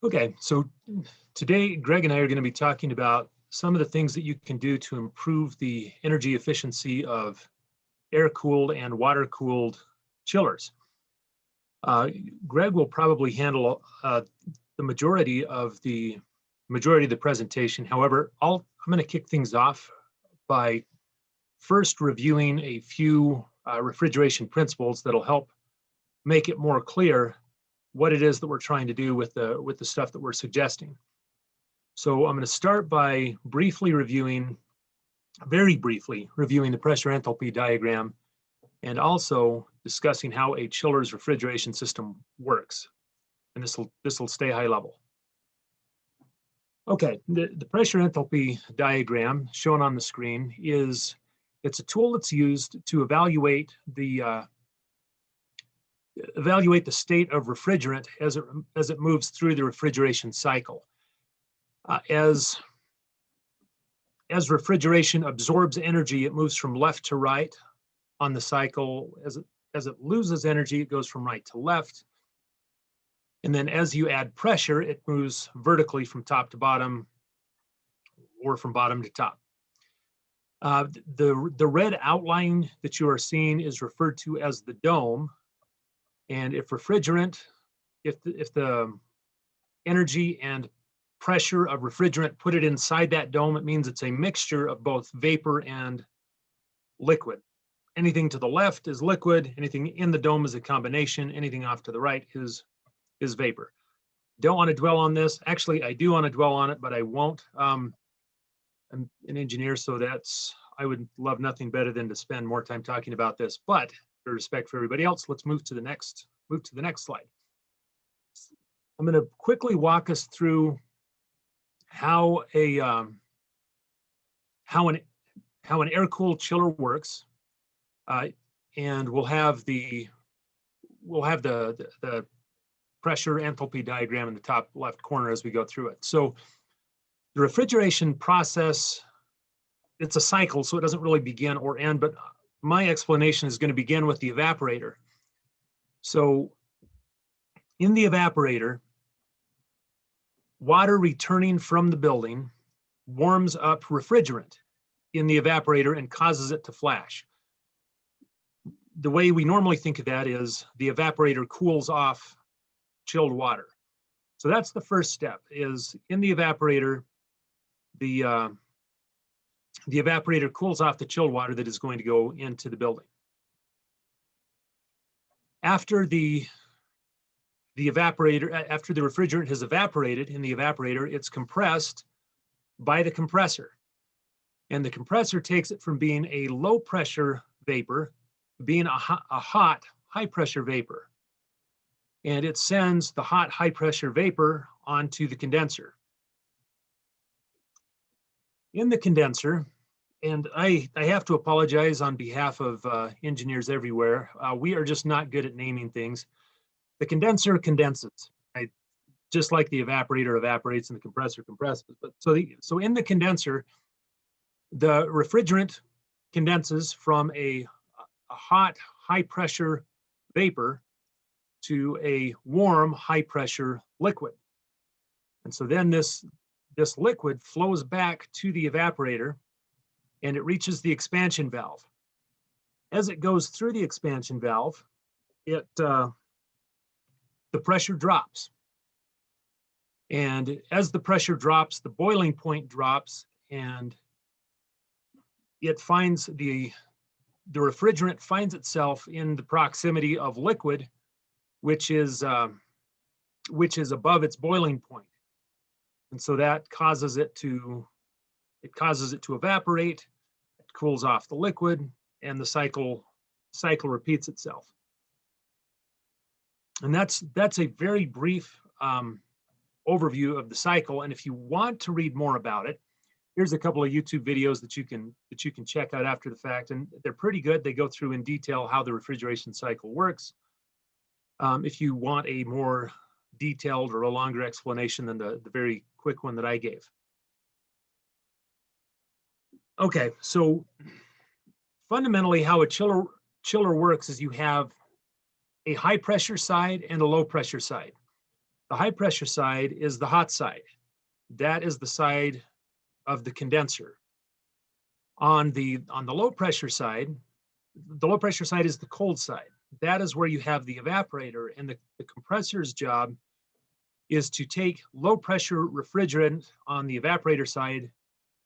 Okay, so today Greg and I are going to be talking about some of the things that you can do to improve the energy efficiency of air-cooled and water-cooled chillers. Greg will probably handle the majority of the presentation. However, I'm going to kick things off by first reviewing a few refrigeration principles that'll help make it more clear what it is that we're trying to do with the stuff that we're suggesting. So I'm going to start by very briefly reviewing the pressure enthalpy diagram and also discussing how a chiller's refrigeration system works. And this will stay high level. Okay, the pressure enthalpy diagram shown on the screen it's a tool that's used to evaluate the state of refrigerant as it moves through the refrigeration cycle. As refrigeration absorbs energy, it moves from left to right on the cycle. As it loses energy, it goes from right to left. And then as you add pressure, it moves vertically from top to bottom or from bottom to top. The red outline that you are seeing is referred to as the dome. And if the energy and pressure of refrigerant put it inside that dome, it means it's a mixture of both vapor and liquid. Anything to the left is liquid, anything in the dome is a combination, anything off to the right is vapor. Don't want to dwell on this. Actually, I do want to dwell on it, but I won't. I'm an engineer, so I would love nothing better than to spend more time talking about this. But for respect for everybody else, let's move to the next slide. I'm going to quickly walk us through how an air-cooled chiller works, and we'll have the pressure enthalpy diagram in the top left corner as we go through it. So the refrigeration process, it's a cycle, so it doesn't really begin or end, but my explanation is going to begin with the evaporator. So in the evaporator, water returning from the building warms up refrigerant in the evaporator and causes it to flash. The way we normally think of that is the evaporator cools off chilled water. So that's the first step, is in the evaporator, the evaporator cools off the chilled water that is going to go into the building. After the refrigerant has evaporated in the evaporator, it's compressed by the compressor. And the compressor takes it from being a low pressure vapor to being a hot, high pressure vapor. And it sends the hot, high pressure vapor onto the condenser. In the condenser, and I have to apologize on behalf of engineers everywhere, we are just not good at naming things. The condenser condenses, right? Just like the evaporator evaporates and the compressor compresses. But so in the condenser, the refrigerant condenses from a hot, high pressure vapor to a warm, high pressure liquid. And so then this liquid flows back to the evaporator and it reaches the expansion valve. As it goes through the expansion valve, the pressure drops. And as the pressure drops, the boiling point drops, and it finds the refrigerant finds itself in the proximity of liquid, which is above its boiling point. And so that causes it to evaporate, it cools off the liquid, and the cycle repeats itself. And that's a very brief overview of the cycle. And if you want to read more about it, here's a couple of YouTube videos that you can check out after the fact, and they're pretty good. They go through in detail how the refrigeration cycle works. If you want a more detailed or a longer explanation than the very quick one that I gave. Okay, so fundamentally how a chiller works is you have a high pressure side and a low pressure side. The high pressure side is the hot side. That is the side of the condenser. On the low pressure side, the low pressure side is the cold side. That is where you have the evaporator, and the compressor's job is to take low pressure refrigerant on the evaporator side,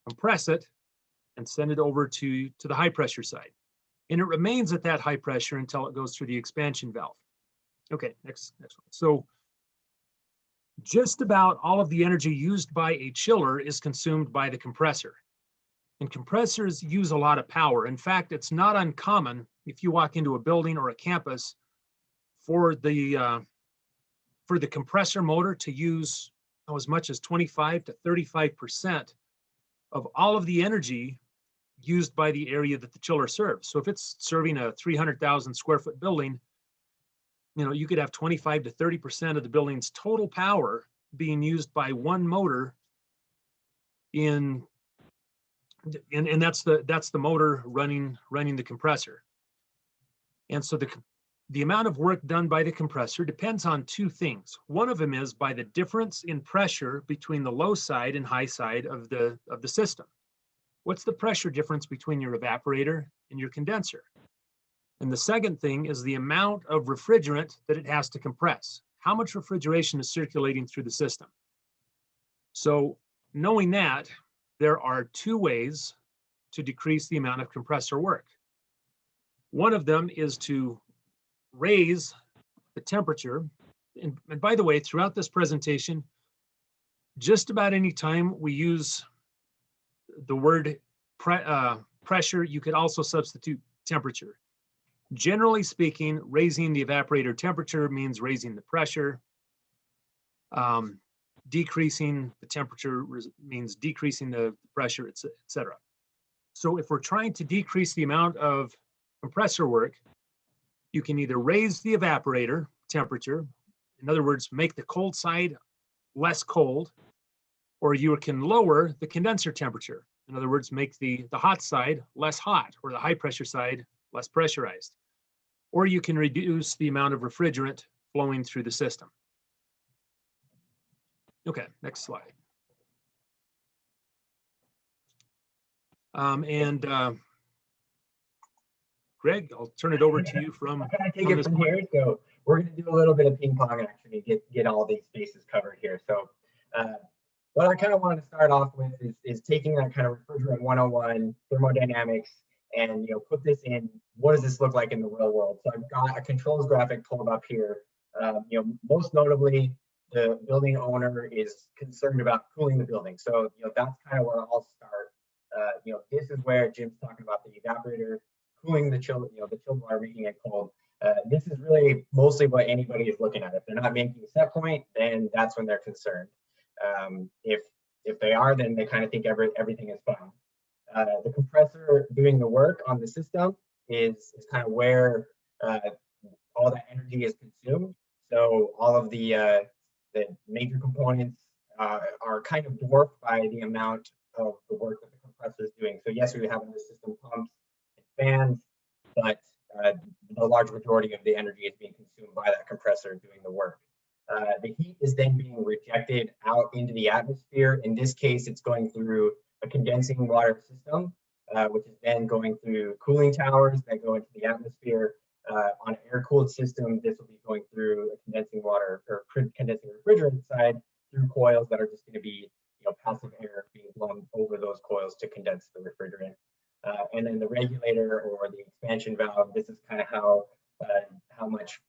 compress it, and send it over to the high pressure side. And it remains at that high pressure until it goes through the expansion valve. Okay, next one. So just about all of the energy used by a chiller is consumed by the compressor. And compressors use a lot of power. In fact, it's not uncommon if you walk into a building or a campus for the compressor motor to use as much as 25 to 35% of all of the energy used by the area that the chiller serves. So if it's serving a 300,000 square foot building, you could have 25 to 30% of the building's total power being used by one motor and that's the motor running the compressor. And so the amount of work done by the compressor depends on two things. One of them is by the difference in pressure between the low side and high side of the system. What's the pressure difference between your evaporator and your condenser? And the second thing is the amount of refrigerant that it has to compress. How much refrigeration is circulating through the system? So knowing that, there are two ways to decrease the amount of compressor work. One of them is to raise the temperature. And by the way, throughout this presentation, just about any time we use the word pressure, you could also substitute temperature. Generally speaking, raising the evaporator temperature means raising the pressure. Decreasing the temperature means decreasing the pressure, etc. So if we're trying to decrease the amount of compressor work, you can either raise the evaporator temperature, in other words, make the cold side less cold, or you can lower the condenser temperature. In other words, make the hot side less hot, or the high pressure side less pressurized. Or you can reduce the amount of refrigerant flowing through the system. Okay, next slide. Greg, I'll turn it over to you from. I'm going to take it from here. So we're going to do a little bit of ping pong action to get all these bases covered here. So what I kind of wanted to start off with is taking that kind of refrigerant 101 thermodynamics and put this in. What does this look like in the real world? So I've got a controls graphic pulled up here. Most notably, the building owner is concerned about cooling the building. So that's kind of where I'll start. This is where Jim's talking about the evaporator cooling the chilled water, making it cold. This is really mostly what anybody is looking at. If they're not making a set point, then that's when they're concerned. If they are, then they kind of think everything is fine. The compressor doing the work on the system is kind of where all that energy is consumed. So all of the major components are kind of dwarfed by the amount of the work that the compressor is doing. So yes, we have in the system pumps and fans, but the large majority of the energy is being consumed by that compressor doing the work. The heat is then being rejected out into the atmosphere. In this case, it's going through a condensing water system, which is then going through cooling towers that go into the atmosphere. On an air-cooled system, this will be going through a condensing water or condensing refrigerant side through coils that are just going to be passive air being blown over those coils to condense the refrigerant. And then the regulator or the expansion valve, this is kind of how much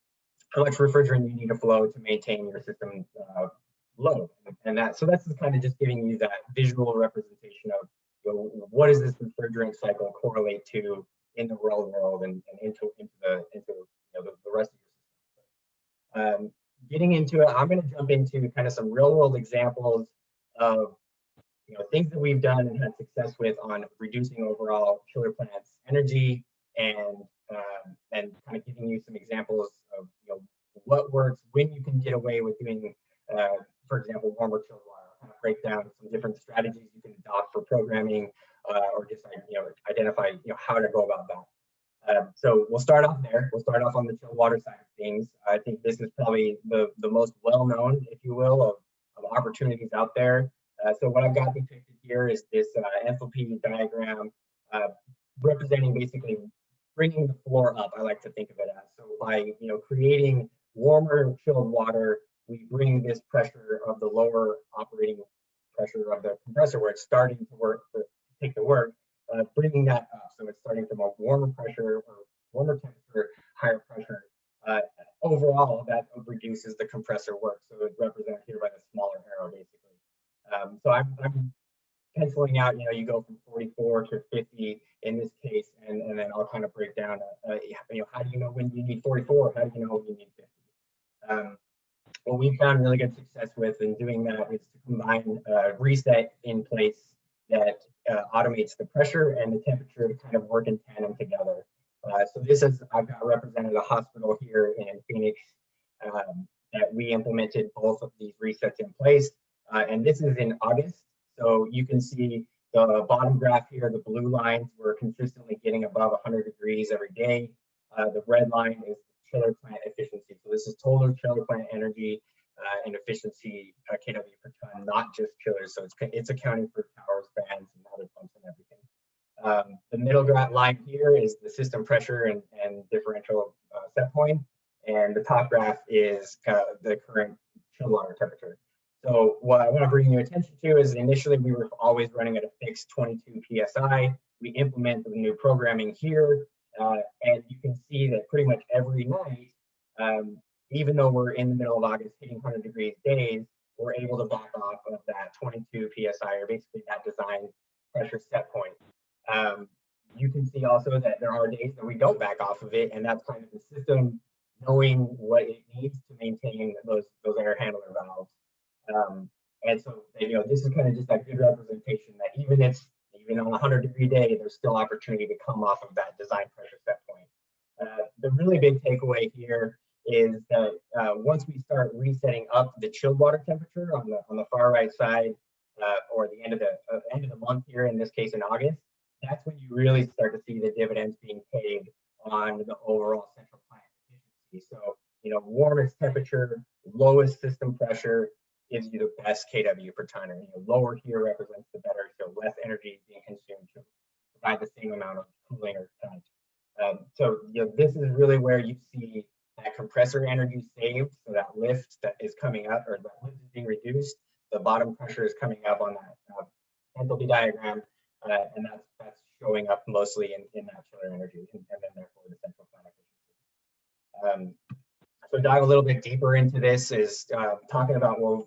refrigerant you need to flow to maintain your system load. And so that's kind of just giving you that visual representation of what does this refrigerant cycle correlate to in the real world and into the rest of your system. Getting into it, I'm going to jump into kind of some real world examples of things that we've done and had success with on reducing overall chiller plants energy, and kind of giving you some examples of what works, when you can get away with doing, for example, warmer chilled water. I'll kind of break down some different strategies you can adopt for programming, or just identify how to go about So we'll start off there. We'll start off on the chilled water side of things. I think this is probably the most well-known, if you will, of opportunities out there. So what I've got depicted here is this enthalpy diagram representing basically bringing the floor up, I like to think of it as. So by creating warmer chilled water, we bring this pressure of the lower operating pressure of the compressor where it's starting to work, to take the work, bringing that up. So it's starting from a warmer pressure or warmer temperature, higher pressure. Overall, that reduces the compressor work. So it's represented here by the smaller arrow, basically. So I'm penciling out, you go from 44 to 50 in this case, and then I'll kind of break down, how do you know when you need 44? How do you know when you need 50? What we've found really good success with in doing that is to combine a reset in place that automates the pressure and the temperature to kind of work in tandem together. So this is, I've got represented a hospital here in Phoenix that we implemented both of these resets in place. And this is in August. So you can see the bottom graph here, the blue lines, we're consistently getting above 100 degrees every day. The red line is chiller plant efficiency. So this is total chiller plant energy and efficiency kW per ton, not just chillers. So it's accounting for towers, fans, and other pumps and everything. The middle line here is the system pressure and differential set point. And the top graph is the current chilled water temperature. So what I want to bring your attention to is initially we were always running at a fixed 22 PSI. We implement the new programming here, and you can see that pretty much every night, even though we're in the middle of August hitting 100 degrees days, we're able to back off of that 22 PSI, or basically that design pressure set point. You can see also that there are days that we don't back off of it, and that's kind of the system knowing what it needs to maintain those air handler valves. And so, this is kind of just that good representation that even on a 100-degree day, there's still opportunity to come off of that design pressure set point. The really big takeaway here is that once we start resetting up the chilled water temperature on the far right side, or the end of the month here, in this case in August, that's when you really start to see the dividends being paid on the overall central plant efficiency. So, warmest temperature, lowest system pressure gives you the best kW per ton. Lower here represents the better, so less energy being consumed to provide the same amount of cooling or tonnage. So this is really where you see that compressor energy saved. So that lift that is coming up, or that lift is being reduced. The bottom pressure is coming up on that enthalpy diagram, and that's showing up mostly in that chiller energy, and then therefore the central plant efficiency. So dive a little bit deeper into this is talking about, well,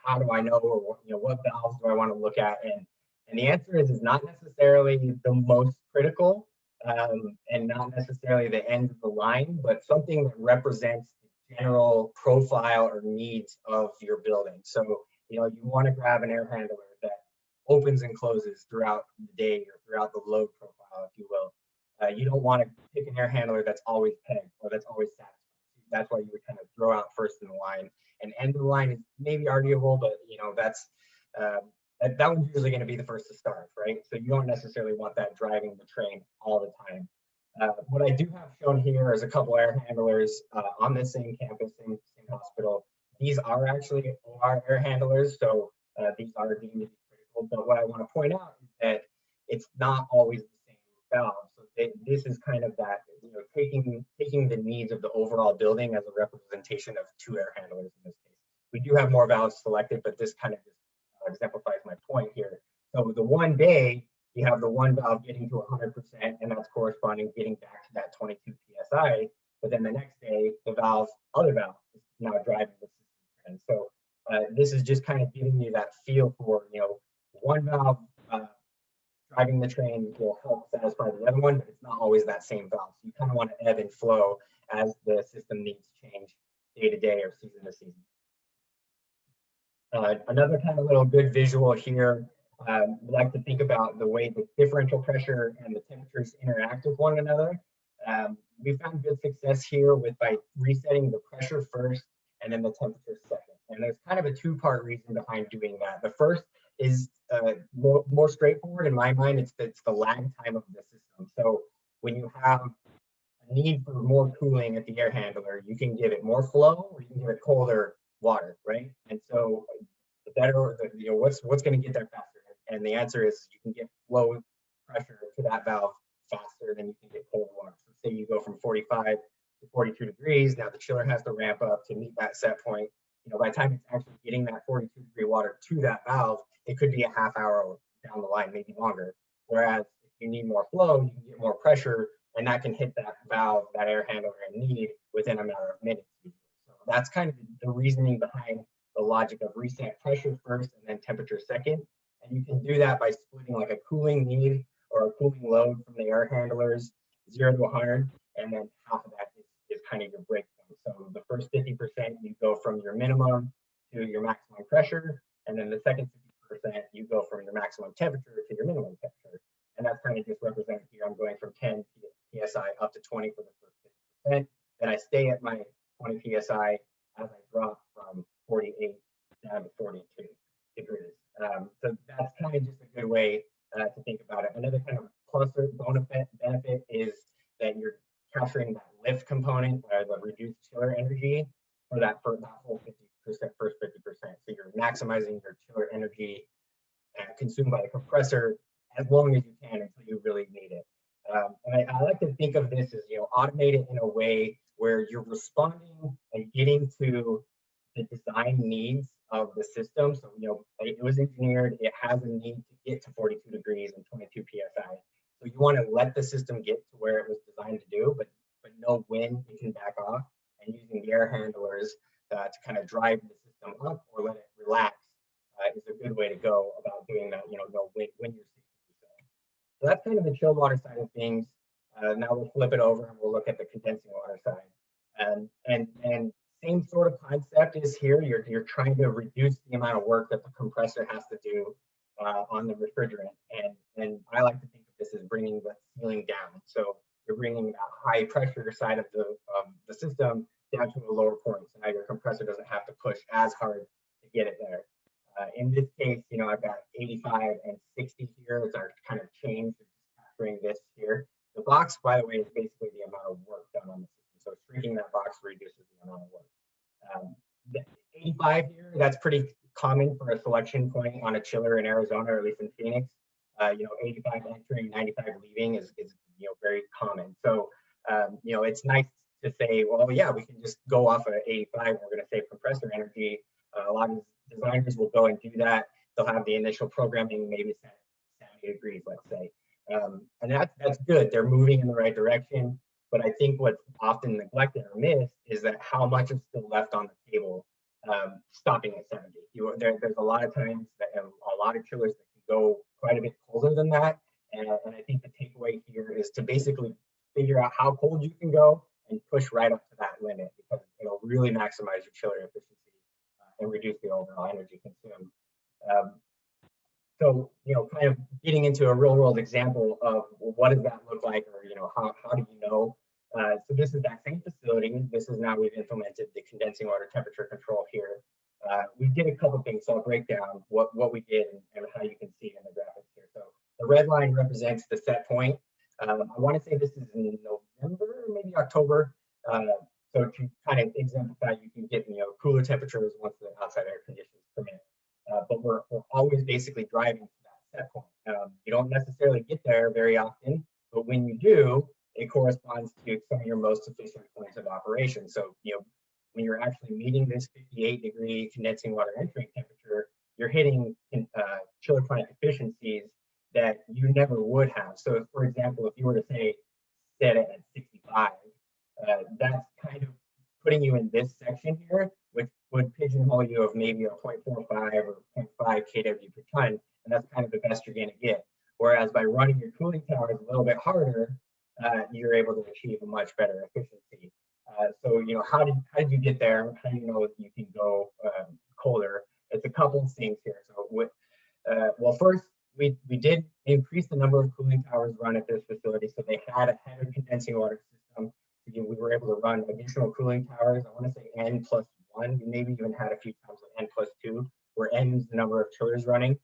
how do I know, or what valves do I want to look at? And the answer is not necessarily the most critical, and not necessarily the end of the line, but something that represents the general profile or needs of your building. So you want to grab an air handler that opens and closes throughout the day or throughout the load profile, if you will. You don't want to pick an air handler that's always pegged or that's always satisfied. That's why you would kind of throw out first in the line, and end of the line is maybe arguable, but that's that one's usually going to be the first to start, right? So you don't necessarily want that driving the train all the time. What I do have shown here is a couple air handlers on the same campus, same hospital. These are actually OR air handlers, so these are deemed to be critical. But what I want to point out is that it's not always the same valve. So this is kind of that, taking the needs of the overall building as a representation of two air handlers in this case. We do have more valves selected, but this kind of just exemplifies my point here. So the one day, you have the one valve getting to 100%, and that's corresponding getting back to that 22 PSI. But then the next day, the other valve is now driving the system. And so this is just kind of giving you that feel for, one valve driving the train will help satisfy the other one, but it's not always that same valve. So you kind of want to ebb and flow as the system needs change day to day or season to season. Another kind of little good visual here, we like to think about the way the differential pressure and the temperatures interact with one another. We found good success here by resetting the pressure first and then the temperature second. And there's kind of a two-part reason behind doing that. The first is more straightforward in my mind. It's the lag time of the system. So when you have a need for more cooling at the air handler, you can give it more flow or you can give it colder water, right? And so the better, you know, what's going to get there faster? And the answer is you can get flow pressure to that valve faster than you can get cold water. So say you go from 45 to 42 degrees, now the chiller has to ramp up to meet that set point. You know, by the time it's actually getting that 42-degree water to that valve, it could be a half hour down the line, maybe longer. Whereas if you need more flow, you can get more pressure, and that can hit that valve, that air handler in need within a matter of minutes. So that's kind of the reasoning behind the logic of reset pressure first and then temperature second. And you can do that by splitting like a cooling need or a cooling load from the air handlers, 0 to 100, and then half of that is kind of your break point. So the first 50%, you go from your minimum to your maximum pressure, and then the second 50%, you go from your maximum temperature to your minimum temperature. And that's kind of just represented here. I'm going from 10 PSI up to 20 for the first 50%. Then I stay at my 20 PSI as I drop from 48 down to 42 degrees. So that's kind of just a good way to think about it. Another kind of plus or benefit is that you're capturing that lift component, the reduced chiller energy for that whole 50%, first 50%. So you're maximizing your chiller energy consumed by the compressor as long as you can until you really need it. And I like to think of this as, you know, automate it in a way where you're responding and getting to the design needs of the system. So, you know, it was engineered, it has a need to get to 42 degrees and 22 PSI. So you want to let the system get to where it was designed to do, but know when it can back off, and using the air handlers to kind of drive the system up or let it relax is a good way to go about doing that, you know when you're 60%. So that's kind of the chilled water side of things. Now we'll flip it over and we'll look at the condensing water side. And same sort of concept is here. You're trying to reduce the amount of work that the compressor has to do on the refrigerant. And I like to think of this as bringing the ceiling down. So you're bringing that high pressure side of the system down to a lower point. So now your compressor doesn't have to push as hard to get it there. In this case, you know, I've got 85 and 60 here as our kind of change, capturing this here. The box, by the way, is basically the amount of work done on the system. So shrinking that box reduces the amount of work. The 85 here, that's pretty common for a selection point on a chiller in Arizona, or at least in Phoenix. You know, 85 entering, 95 leaving is you know, very common. So you know, it's nice to say, well, yeah, we can just go off of 85. We're going to save compressor energy. A lot of designers will go and do that. They'll have the initial programming maybe set 70 degrees, let's say. And that's good. They're moving in the right direction. But I think what's often neglected or missed is that how much is still left on the table stopping at 70. There's a lot of times that a lot of chillers that can go quite a bit colder than that. And I think the takeaway here is to basically figure out how cold you can go and push right up to that limit, because it'll really maximize your chiller efficiency and reduce the overall energy consumed. So, you know, kind of getting into a real world example of what does that look like, or, you know, how do you know? So this is that same facility. This is now we've implemented the condensing water temperature control here. We did a couple things, so I'll break down what we did and how you can see it in the graphics here. So the red line represents the set point. I want to say this is in November, maybe October. So to kind of exemplify, you can get, you know, cooler temperatures once the outside air conditions permit. But we're always basically driving to that set point. You don't necessarily get there very often, but when you do, it corresponds to some of your most efficient points of operation. So, you know, when you're actually meeting this 58-degree condensing water entering temperature, you're hitting chiller plant efficiencies that you never would have. So, for example, if you were to say set it at 65, that's kind of putting you in this section here, which would pigeonhole you of maybe a 0.45 or 0.5 kW per ton, and that's kind of the best you're going to get. Whereas by running your cooling towers a little bit harder, you're able to achieve a much better efficiency. So, you know, how did you get there? How do you know you can go colder? It's a couple of things here. So, well, first, we did increase the number of cooling towers run at this facility, so they had a header condensing water system. We were able to run additional cooling towers. I want to say N+1. We maybe even had a few times with N+2, where N is the number of chillers running.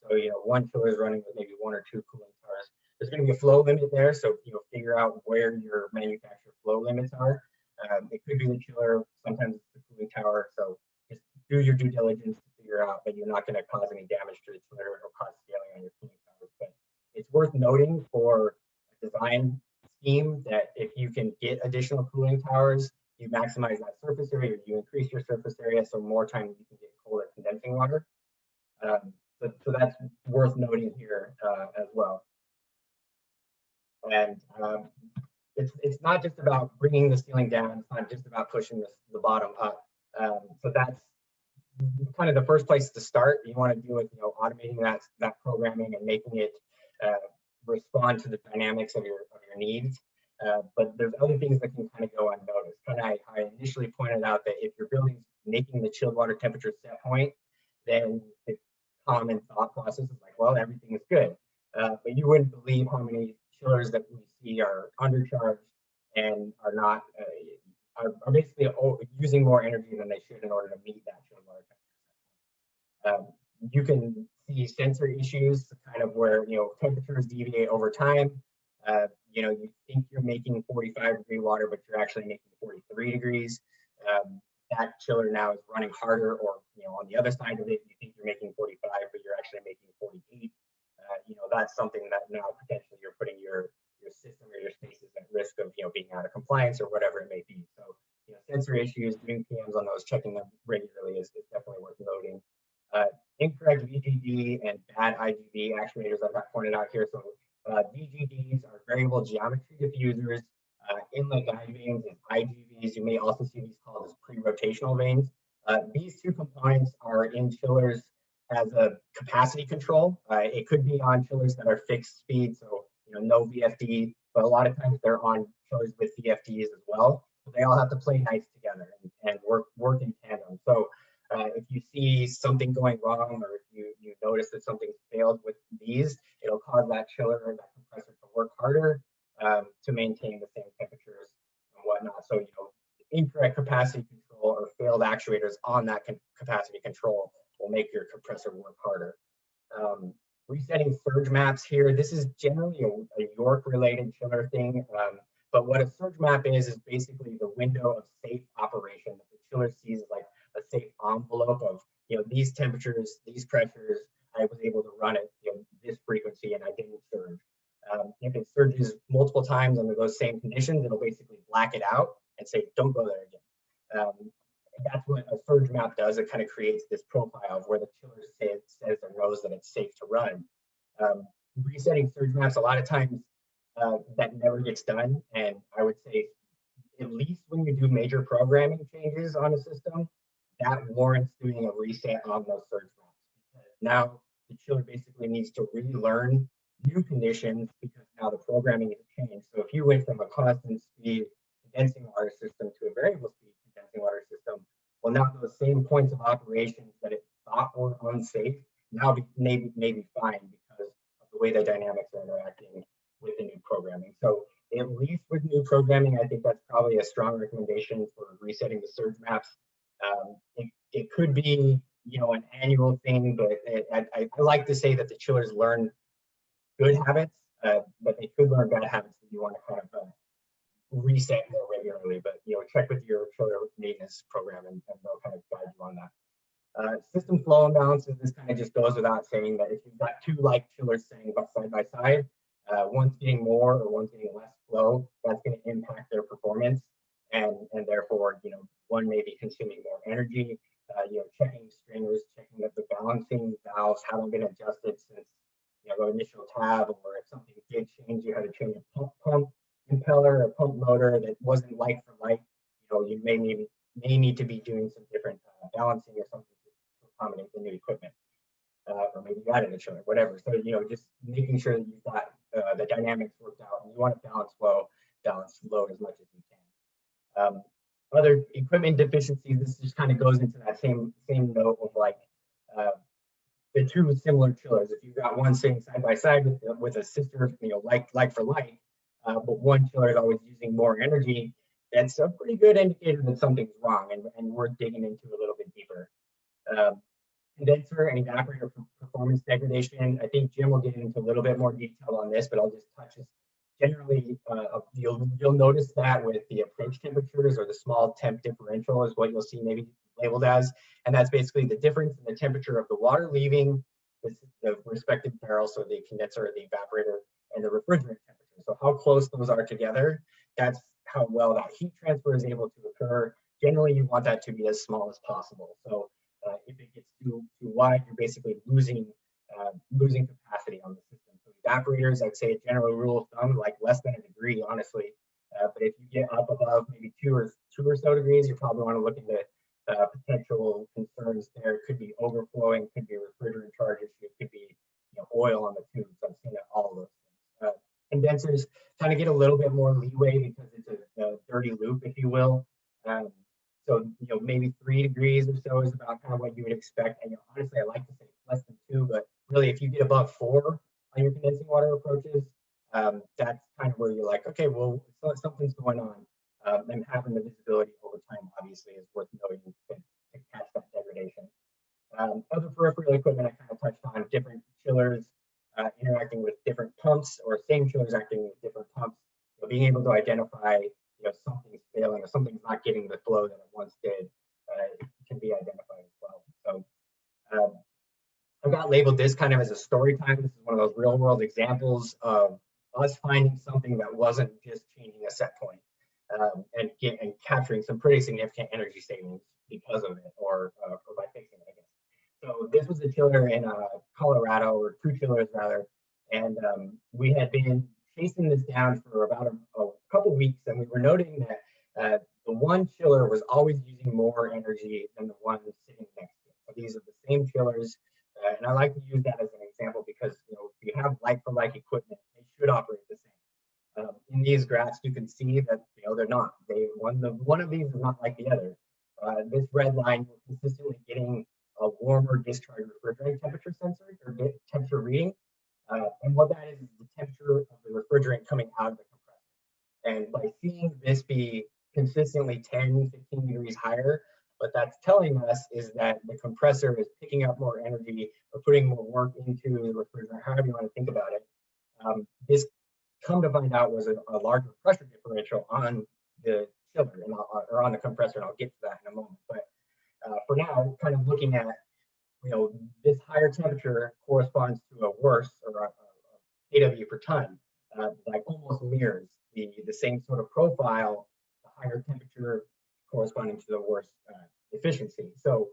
So, you know, one chiller is running with maybe 1 or 2 cooling towers. There's going to be a flow limit there, so, you know, figure out where your manufacturer flow limits are. It could be the chiller, sometimes it's the cooling tower. So just do your due diligence to figure out that you're not going to cause any damage to the chiller or cause scaling on your cooling towers. But it's worth noting for a design scheme that if you can get additional cooling towers, you maximize that surface area, you increase your surface area, so more time you can get colder condensing water. So that's worth noting here as well. And it's not just about bringing the ceiling down, it's not just about pushing the bottom up. So that's kind of the first place to start. You want to do with automating that programming and making it respond to the dynamics of your needs. But there's other things that can kind of go unnoticed. Kind of I initially pointed out that if your building's making the chilled water temperature set point, then the common thought process is like, well, everything is good. But you wouldn't believe how many chillers that we see are undercharged and are not are basically using more energy than they should in order to meet that chilled water temperature. You can see sensor issues, kind of where temperatures deviate over time. You think you're making 45-degree water, but you're actually making 43 degrees. That chiller now is running harder, or on the other side of it, you think you're making 45, but you're actually making 48. That's something that now potentially you're putting your system or your spaces at risk of being out of compliance or whatever it may be. So sensor issues, doing PMs on those, checking them regularly is definitely worth noting. Incorrect VGD and bad IGB actuators, I've got pointed out here. So VGDs are variable geometry diffusers. Inlet guide vanes and IGVs, you may also see these called as pre-rotational vanes. These two components are in chillers as a capacity control. It could be on chillers that are fixed speed, so no VFD, but a lot of times they're on chillers with VFDs as well. So they all have to play nice together and work in tandem. So if you see something going wrong, or if you notice that something's failed with these, it'll cause that chiller or that compressor to work harder to maintain the same temperatures and whatnot. So incorrect capacity control or failed actuators on that capacity control will make your compressor work harder. Resetting surge maps here. This is generally a York-related chiller thing, but what a surge map is basically the window of safe operation that the chiller sees as like a safe envelope of these temperatures, these pressures. I was able to run at this frequency and I didn't surge. If it surges multiple times under those same conditions, it'll basically black it out and say, don't go there again. That's what a surge map does. It kind of creates this profile of where the chiller says or knows that it's safe to run. Resetting surge maps, a lot of times that never gets done. And I would say, at least when you do major programming changes on a system, that warrants doing a reset on those surge maps. Because now the chiller basically needs to relearn new conditions because now the programming has changed. So if you went from a constant speed condensing water system to a variable speed condensing water system, well, now those same points of operations that it thought were unsafe now may be fine because of the way the dynamics are interacting with the new programming. So at least with new programming, I think that's probably a strong recommendation for resetting the surge maps. It could be an annual thing, but I like to say that the chillers learn good habits, but they could learn bad habits that you want to kind of reset more regularly. But check with your chiller maintenance program and they'll kind of guide you on that. System flow imbalances, this kind of just goes without saying that if you've got two like chillers sitting side by side, one's getting more or one's getting less flow, that's going to impact their performance, and therefore one may be consuming more energy. Checking strainers, checking that the balancing valves haven't been adjusted since the initial tab, or if something did change, you had to change a pump impeller or pump motor that wasn't like for like. You may need to be doing some different balancing or something to accommodate the new equipment, or maybe you added a chiller, whatever. So just making sure that you've got the dynamics worked out, and you want to balance flow, balance load as much as you can. Other equipment deficiencies, this just kind of goes into that same note of like the two similar chillers. If you've got one sitting side by side with a sister, like for like, but one chiller is always using more energy, that's a pretty good indicator that something's wrong, and we're digging into a little bit deeper. Condenser and evaporator performance degradation. I think Jim will get into a little bit more detail on this, but I'll just Generally, you'll notice that with the approach temperatures, or the small temp differential is what you'll see maybe labeled as, and that's basically the difference in the temperature of the water leaving the respective barrel, so the condenser or the evaporator, and the refrigerant temperature. So how close those are together, that's how well that heat transfer is able to occur. Generally, you want that to be as small as possible. So if it gets too wide, you're basically losing capacity on the system. So evaporators, I'd say a general rule of thumb, like less than a degree, honestly. But if you get up above maybe two or so degrees, you probably want to look into potential concerns there. It could be overflowing, could be a refrigerant charge issue, it could be oil on the tubes. I've seen all of those things. Condensers kind of get a little bit more leeway because it's a dirty loop, if you will. So maybe 3 degrees or so is about kind of what you would expect. And honestly, I like to say less than 2, but really, if you get above 4 on your condensing water approaches, that's kind of where you're like, okay, well, something's going on. And having the visibility over time, obviously, is worth noting to catch that degradation. Other peripheral equipment I kind of touched on, different chillers interacting with different pumps, or same chillers acting with different pumps. Being able to identify something's failing or something's not getting the flow that it once did can be identified as well. So I've got labeled this kind of as a story time. This is one of those real world examples of us finding something that wasn't just changing a set point, and capturing some pretty significant energy savings because of it, or by fixing it, I guess. So this was a chiller in Colorado, or 2 chillers rather, and we had been chasing this down for about a couple weeks, and we were noting that the one chiller was always using more energy than the one sitting next to it. So these are the same chillers, and I like to use that as an example because if you have like-for-like equipment, they should operate the same. In these graphs, you can see that they're not. One of these is not like the other. This red line, we're consistently getting a warmer discharge refrigerant temperature sensor, or temperature reading. And what that is the temperature of the refrigerant coming out of the compressor. And by seeing this be consistently 10, 15 degrees higher, what that's telling us is that the compressor is picking up more energy, or putting more work into the refrigerant, however you want to think about it. This, come to find out, was a larger pressure differential on the chiller, or on the compressor, and I'll get to that in a moment. But for now, kind of looking at this higher temperature corresponds to a worse, or a kW per ton, like almost mirrors the same sort of profile, the higher temperature corresponding to the worse efficiency. So,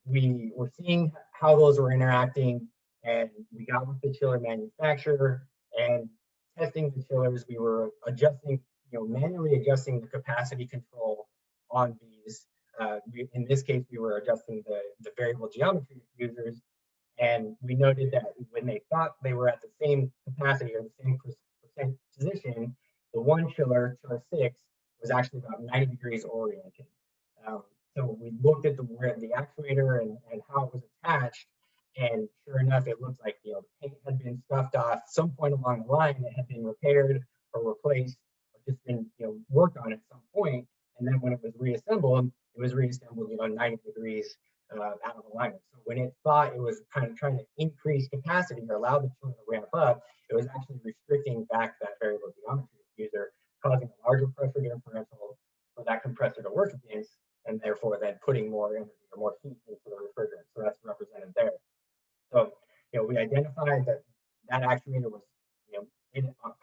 we were seeing how those were interacting, and we got with the chiller manufacturer and testing the chillers. We were adjusting, manually adjusting the capacity control on these. In this case, we were adjusting the variable geometry diffusers, and we noted that when they thought they were at the same capacity, or the same percent position, the one chiller 6, was actually about 90 degrees oriented. So we looked at the actuator and how it was attached, and sure enough, it looked like the paint had been scuffed off. Some point along the line, it had been repaired or replaced, or just been worked on at some point. And then when it was reassembled, 90 degrees out of alignment. So when it thought it was kind of trying to increase capacity or allow the chiller to ramp up, it was actually restricting back that variable geometry diffuser, causing a larger pressure differential for that compressor to work against, and therefore then putting more energy or more heat into the refrigerant. So that's represented there. So we identified that actuator was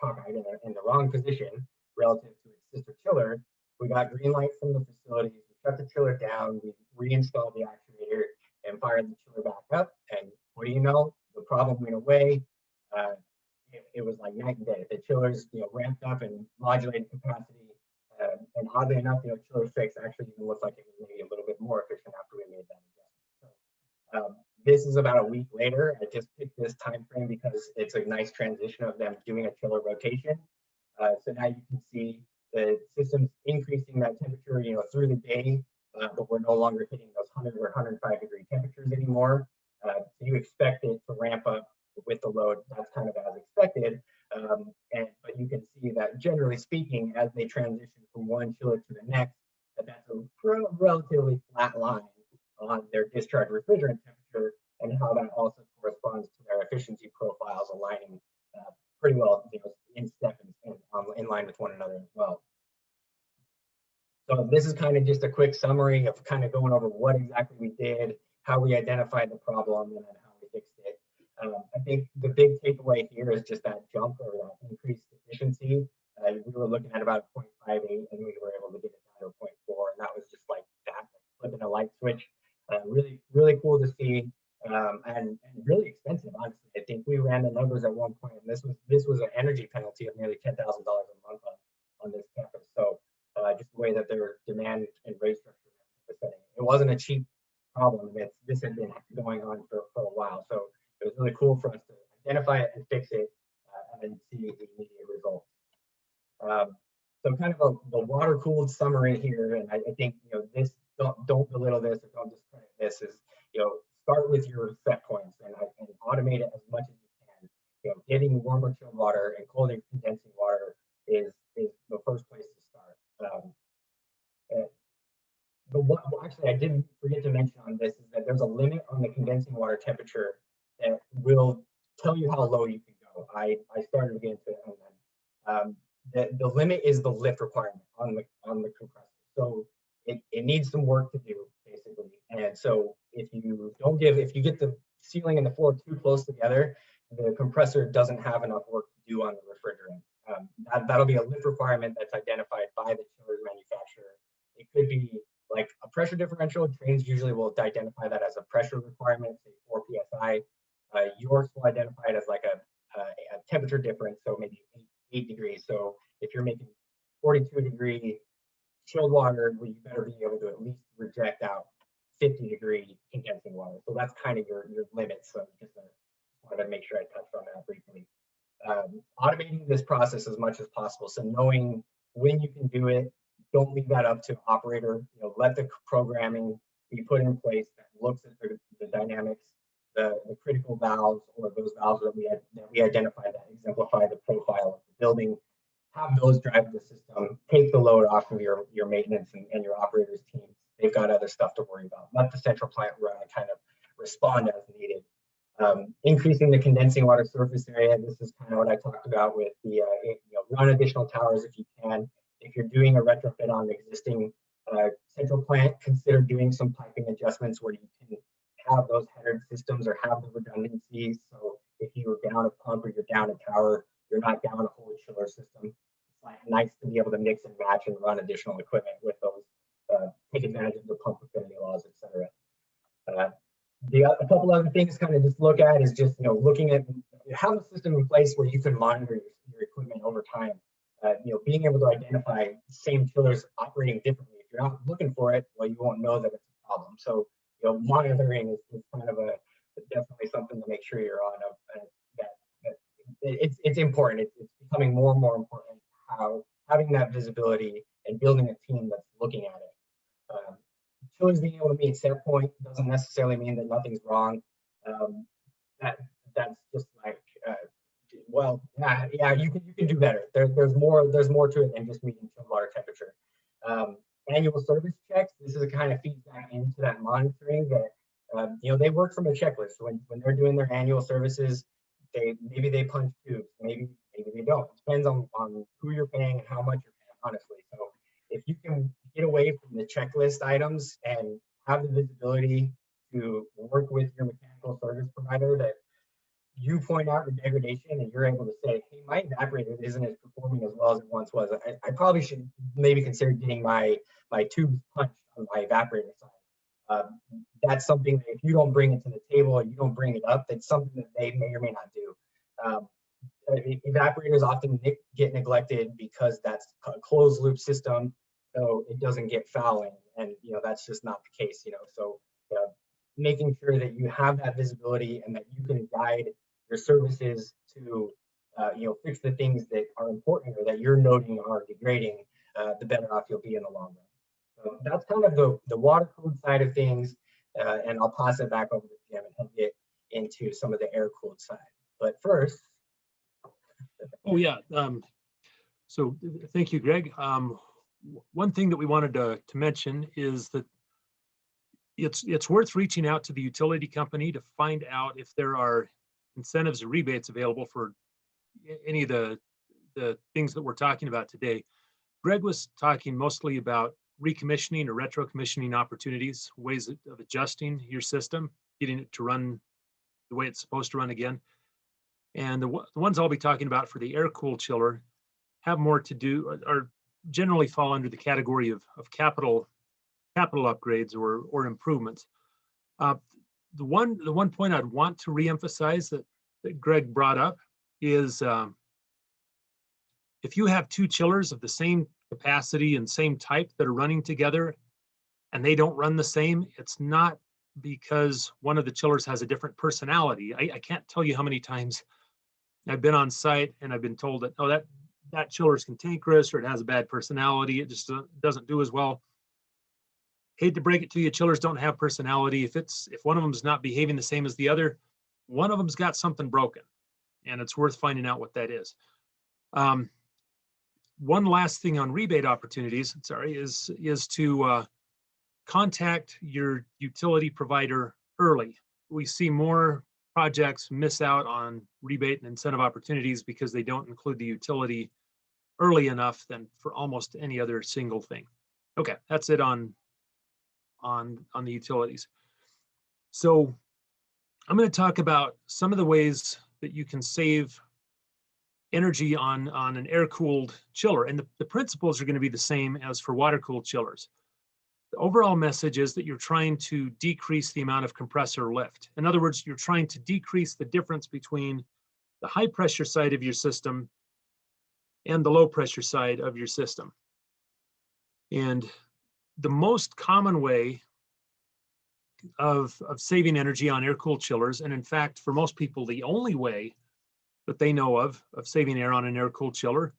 cockeyed in the wrong position relative to its sister chiller. We got green light from the facilities. We shut the chiller down. We reinstalled the actuator and fired the chiller back up. And what do you know? The problem went away. It was like night and day. The chillers, ramped up and modulated capacity. And oddly enough, chiller 6 actually even looked like it was maybe a little bit more efficient after we made that adjustment. So this is about a week later. I just picked this time frame because it's a nice transition of them doing a chiller rotation. So now you can see the system's increasing that temperature, through the day, but we're no longer hitting those 100 or 105 degree temperatures anymore. So you expect it to ramp up with the load. That's kind of as expected. But you can see that generally speaking, as they transition from one chiller to the next, that's a relatively flat line on their discharge refrigerant temperature, and how that also corresponds to their efficiency profiles aligning pretty well, in step and one another as well. So this is kind of just a quick summary of kind of going over what exactly we did, how we identified the problem, and then how we fixed it. I think the big takeaway here is just that jump or that increased efficiency. We were looking at about 0.58 and we were able to get it down to 0.4, and that was just like that, flipping a light switch. Really, really cool to see, and really expensive, honestly. I think we ran the numbers at one point, and this was an energy penalty of nearly $10,000 a month on this campus. So just the way that their demand and rate structure was setting. It wasn't a cheap problem. This had been going on for a while. So it was really cool for us to identify it and fix it and then see the immediate results. So kind of the water cooled summary here, and I think this don't belittle this or don't discredit this, is start with your set points and automate it as much as you can. Getting warmer chilled water and colder condensing water is the first place to start. Actually, I didn't forget to mention on this is that there's a limit on the condensing water temperature that will tell you how low you can go. I started to get into it on that. The limit is the lift requirement on the compressor. So it needs some work to do, basically. And so if you get the ceiling and the floor too close together, the compressor doesn't have enough work to do on the refrigerant. That'll be a lift requirement that's identified by the chiller manufacturer. It could be like a pressure differential. Trains usually will identify that as a pressure requirement, say 4 psi. Yours will identify it as like a temperature difference, so maybe 8 degrees. So if you're making 42-degree chilled water, well, you better be able to at least reject out 50-degree condensing water. So that's kind of your limit. So just wanted to make sure I touched on that briefly. Automating this process as much as possible. So knowing when you can do it, don't leave that up to operator. Let the programming be put in place that looks at the dynamics, the critical valves, or those valves that we identify that exemplify the profile of the building. Have those drive the system. Take the load off of your maintenance and your operators teams. They've got other stuff to worry about. Let the central plant run and kind of respond as needed. Increasing the condensing water surface area. This is kind of what I talked about with the run additional towers if you can. If you're doing a retrofit on the existing central plant, consider doing some piping adjustments where you can have those header systems or have the redundancies. So if you were down a pump or you're down a tower, you're not down a whole chiller system. It's nice to be able to mix and match and run additional equipment with those, take advantage of the pump affinity laws, etc. A couple other things kind of just look at is just looking at have a system in place where you can monitor your equipment over time. Being able to identify same chillers operating differently. If you're not looking for it, well, you won't know that it's a problem. So monitoring is kind of definitely something to make sure you're on. It's important. It's becoming more and more important how having that visibility and building a team that's looking at it. Chillers being able to meet set point doesn't necessarily mean that nothing's wrong. That's just like you can do better. There's more to it than just meeting chilled water temperature. Annual service checks. This is a kind of feedback into that monitoring that they work from a checklist. When they're doing their annual services, maybe they punch tubes, maybe they don't. It depends on who you're paying and how much you're paying, honestly. So if you can get away from the checklist items and have the visibility to work with your mechanical service provider that you point out the degradation and you're able to say, hey, my evaporator isn't as performing as well as it once was. I probably should maybe consider getting my tubes punched on my evaporator side. That's something that if you don't bring it to the table or you don't bring it up, that's something that they may or may not do. Evaporators often get neglected because that's a closed loop system, so it doesn't get fouling, and that's just not the case. So making sure that you have that visibility and that you can guide your services to fix the things that are important or that you're noting are degrading, the better off you'll be in the long run. So that's kind of the water cooled side of things, and I'll pass it back over to Jim and he'll get into some of the air cooled side. But first. Oh yeah. So thank you, Greg. One thing that we wanted to mention is that it's worth reaching out to the utility company to find out if there are incentives or rebates available for any of the the things that we're talking about today. Greg was talking mostly about recommissioning or retro commissioning opportunities, ways of adjusting your system, getting it to run the way it's supposed to run again. And the ones I'll be talking about for the air-cooled chiller have more to do, or generally fall under the category of capital upgrades or improvements. The one point I'd want to reemphasize that Greg brought up is if you have two chillers of the same capacity and same type that are running together and they don't run the same, it's not because one of the chillers has a different personality. I can't tell you how many times I've been on site and I've been told that, oh, that chiller is cantankerous or it has a bad personality. It just doesn't do as well. Hate to break it to you, chillers don't have personality. If one of them is not behaving the same as the other, one of them's got something broken, and it's worth finding out what that is. One last thing on rebate opportunities, is to contact your utility provider early. We see more projects miss out on rebate and incentive opportunities because they don't include the utility early enough than for almost any other single thing. Okay, that's it on the utilities. So I'm going to talk about some of the ways that you can save energy on an air-cooled chiller. And the principles are going to be the same as for water-cooled chillers. The overall message is that you're trying to decrease the amount of compressor lift. In other words, you're trying to decrease the difference between the high pressure side of your system and the low pressure side of your system. And the most common way of saving energy on air-cooled chillers, and in fact, for most people, the only way that they know of saving air on an air-cooled chiller,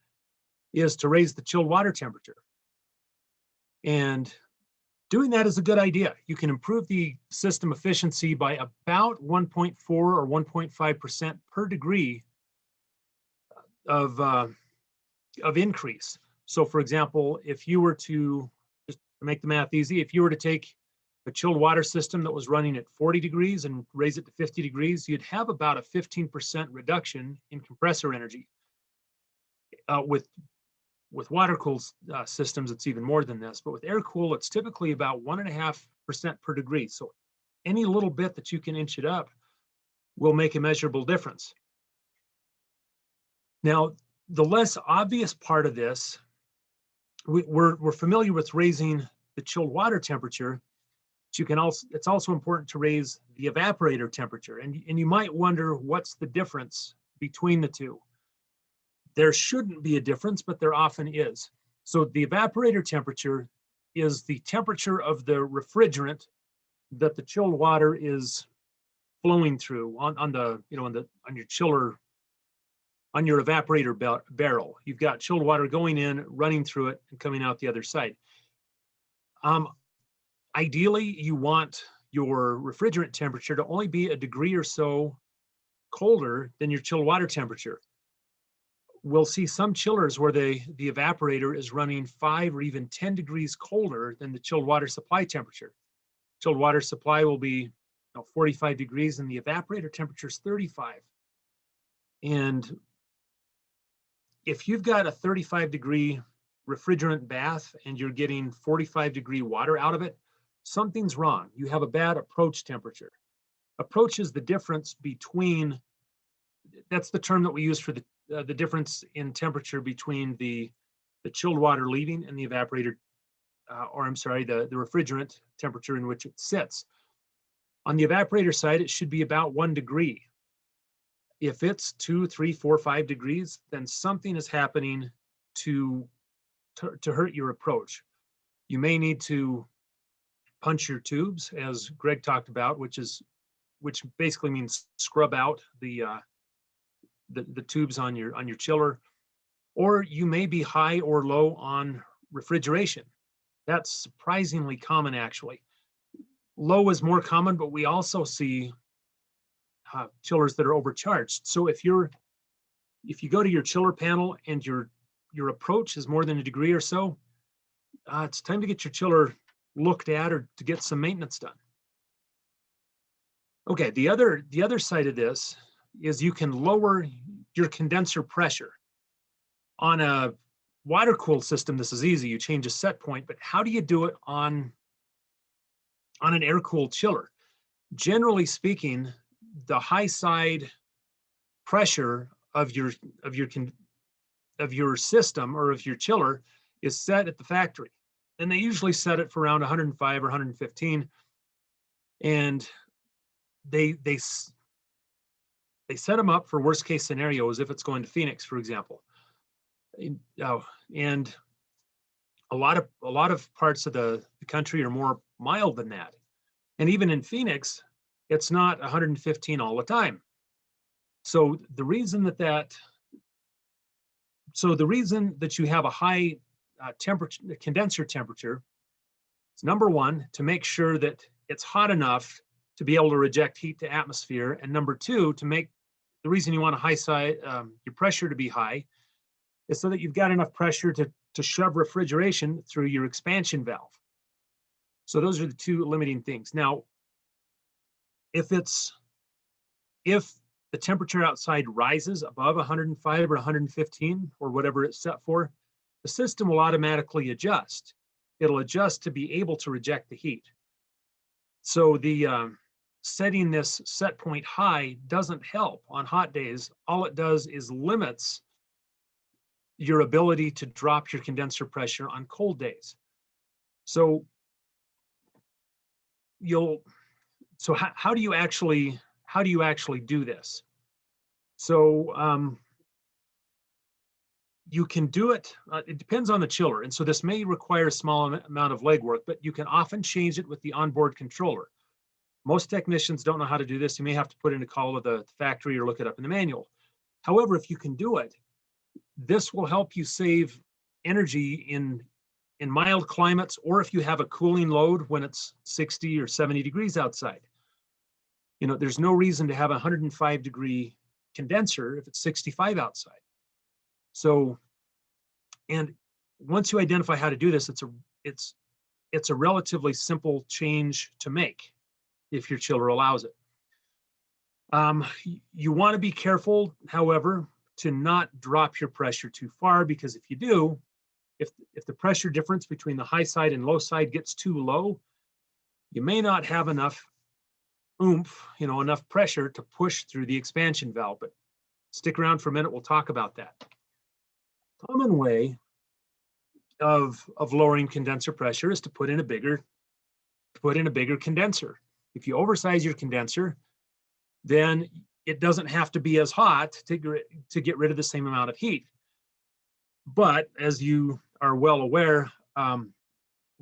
is to raise the chilled water temperature. And doing that is a good idea. You can improve the system efficiency by about 1.4 or 1.5% per degree of increase. So for example, if you were to, just to make the math easy, if you were to take a chilled water system that was running at 40 degrees and raise it to 50 degrees, you'd have about a 15% reduction in compressor energy. With water-cooled systems, it's even more than this, but with air-cooled, it's typically about 1.5% per degree. So any little bit that you can inch it up will make a measurable difference. Now, the less obvious part of this, we're familiar with raising the chilled water temperature. It's also important to raise the evaporator temperature. And you might wonder, what's the difference between the two? There shouldn't be a difference, but there often is. So the evaporator temperature is the temperature of the refrigerant that the chilled water is flowing through on your chiller, on your evaporator barrel. You've got chilled water going in, running through it, and coming out the other side. Ideally, you want your refrigerant temperature to only be a degree or so colder than your chilled water temperature. We'll see some chillers where the evaporator is running 5 or even 10 degrees colder than the chilled water supply temperature. Chilled water supply will be 45 degrees and the evaporator temperature is 35. And if you've got a 35-degree refrigerant bath and you're getting 45-degree water out of it, something's wrong. You have a bad approach temperature. Approach is the difference between, that's the term that we use for the difference in temperature between the chilled water leaving and the evaporator, the refrigerant temperature in which it sits. On the evaporator side, it should be about 1 degree. If it's 2, 3, 4, 5 degrees, then something is happening to hurt your approach. You may need to punch your tubes, as Greg talked about, which basically means scrub out the tubes on your chiller, or you may be high or low on refrigeration. That's surprisingly common, actually. Low is more common, but we also see chillers that are overcharged. So if you go to your chiller panel and your approach is more than a degree or so, it's time to get your chiller looked at or to get some maintenance done. Okay, the other side of this is you can lower your condenser pressure. On a water-cooled system, this is easy. You change a set point, but how do you do it on an air-cooled chiller? Generally speaking, the high side pressure of your system or of your chiller is set at the factory, and they usually set it for around 105 or 115, and they set them up for worst case scenarios if it's going to Phoenix, for example. And a lot of parts of the country are more mild than that. And even in Phoenix, it's not 115 all the time. So the reason that you have a high condenser temperature is, number one, to make sure that it's hot enough to be able to reject heat to atmosphere, and number two, the reason you want a high side, your pressure to be high, is so that you've got enough pressure to shove refrigeration through your expansion valve. So those are the two limiting things. Now, if the temperature outside rises above 105 or 115 or whatever it's set for, the system will automatically adjust. It'll adjust to be able to reject the heat. So the setting this set point high doesn't help on hot days. All it does is limits your ability to drop your condenser pressure on cold days. So how do you actually do this? So you can do it. It depends on the chiller, and so this may require a small amount of legwork, but you can often change it with the onboard controller. Most technicians don't know how to do this. You may have to put in a call to the factory or look it up in the manual. However, if you can do it, this will help you save energy in mild climates, or if you have a cooling load when it's 60 or 70 degrees outside. You know, there's no reason to have a 105-degree condenser if it's 65 outside. So, and once you identify how to do this, it's a relatively simple change to make if your chiller allows it. You want to be careful, however, to not drop your pressure too far, because if you do, if the pressure difference between the high side and low side gets too low, you may not have enough oomph, enough pressure to push through the expansion valve. But stick around for a minute, we'll talk about that. Common way of lowering condenser pressure is to put in a bigger condenser. If you oversize your condenser, then it doesn't have to be as hot to get rid of the same amount of heat. But as you are well aware,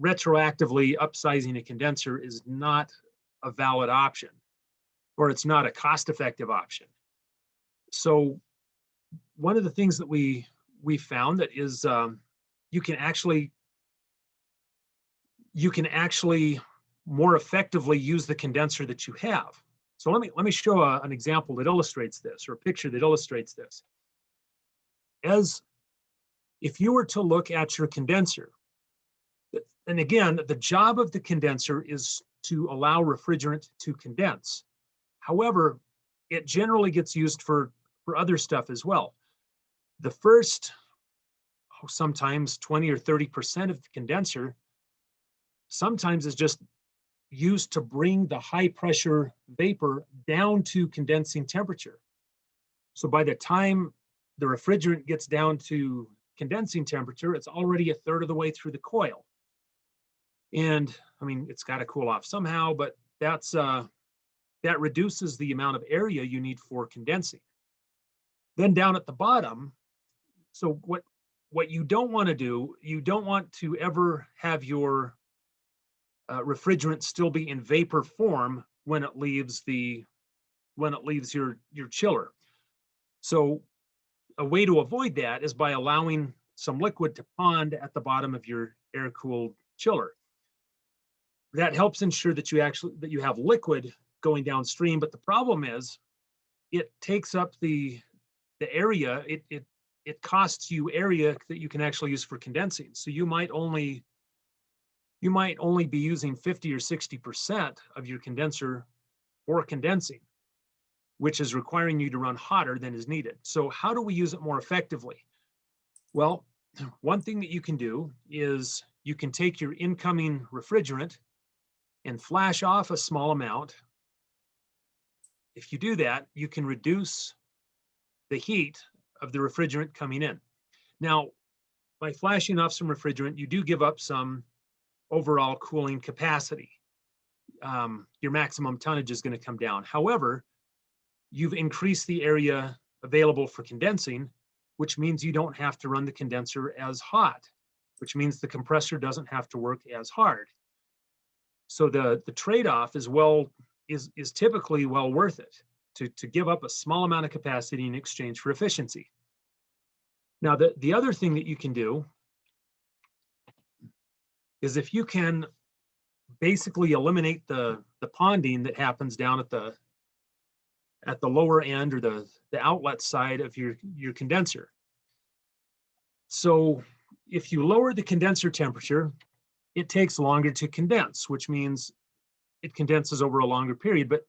retroactively upsizing a condenser is not a valid option, or it's not a cost-effective option. So one of the things that we found that is you can actually more effectively use the condenser that you have. So let me show an example that illustrates this, or a picture that illustrates this. As if you were to look at your condenser, and again, the job of the condenser is to allow refrigerant to condense. However, it generally gets used for other stuff as well. The first, sometimes 20 or 30% of the condenser sometimes is just used to bring the high pressure vapor down to condensing temperature. So by the time the refrigerant gets down to condensing temperature, it's already a third of the way through the coil. And I mean, it's got to cool off somehow, but that reduces the amount of area you need for condensing. Then down at the bottom, so what you don't want to do, you don't want to ever have your refrigerant still be in vapor form when it leaves your chiller. So a way to avoid that is by allowing some liquid to pond at the bottom of your air-cooled chiller. That helps ensure that you have liquid going downstream, but the problem is it takes up the area. It costs you area that you can actually use for condensing. So you might only be using 50 or 60% of your condenser for condensing, which is requiring you to run hotter than is needed. So how do we use it more effectively? Well, one thing that you can do is you can take your incoming refrigerant and flash off a small amount. If you do that, you can reduce the heat of the refrigerant coming in. Now, by flashing off some refrigerant, you do give up some overall cooling capacity. Your maximum tonnage is going to come down. However, you've increased the area available for condensing, which means you don't have to run the condenser as hot, which means the compressor doesn't have to work as hard. So the trade-off is typically well worth it to give up a small amount of capacity in exchange for efficiency. Now, the other thing that you can do is if you can basically eliminate the ponding that happens down at the lower end or the outlet side of your condenser. So if you lower the condenser temperature, it takes longer to condense, which means it condenses over a longer period. But